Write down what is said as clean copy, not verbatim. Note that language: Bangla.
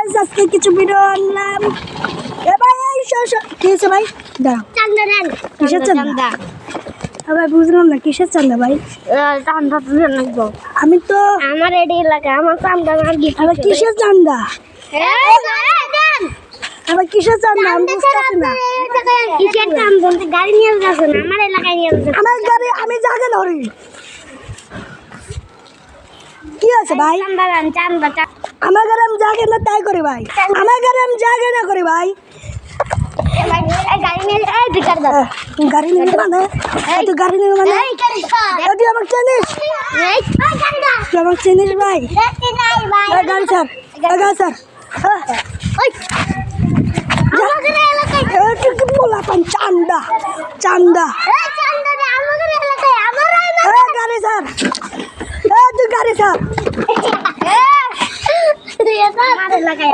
গাইস আজকে কিছু ভিডিও আনলাম। এ ভাই এই কি হয়েছে ভাই? দাঁড়াও, চান্দা দেন। কিসের চান্দা? ভাই বুঝলাম না কিসের চান্দা ভাই? চান্দা দিবেন লাগবো। আমি তো আমার এডি এলাকা আমার চান্দা আর কি আবার কিসের চান্দা? দেন। আবার কিসের চান্দা আমি বুঝতেছি না। কিসের চান্দা? গাড়ি নিয়ে যাচ্ছে না আমার এলাকায় নিয়ে যাচ্ছে। আমার গাড়ি আমি জায়গা ধরি। কি আছে ভাই? চান্দা দেন চান্দা। আমার গাড়ি আমি জায়গা না তাই করি ভাই। আমার গাড়ি আমি জায়গা না করি ভাই। গাড়ি নিয়ে এই বিকার দাও। গাড়ি নিয়ে মানে তুই গাড়ি নিয়ে মানে এই গাড়ি দাও। তুই আমাকে চিনিস? এই গাড়ি দাও। তুই আমাকে চিনিস ভাই? দেখতে যাই ভাই। গাড়ি স্যার গাড়ি স্যার ওই আমাদের এলাকায় কি বলা চান্দা চান্দা এই চান্দা দে আমাদের এলাকায় আমার গাড়ি স্যার তুই গাড়ি স্যার আমার এলাকায়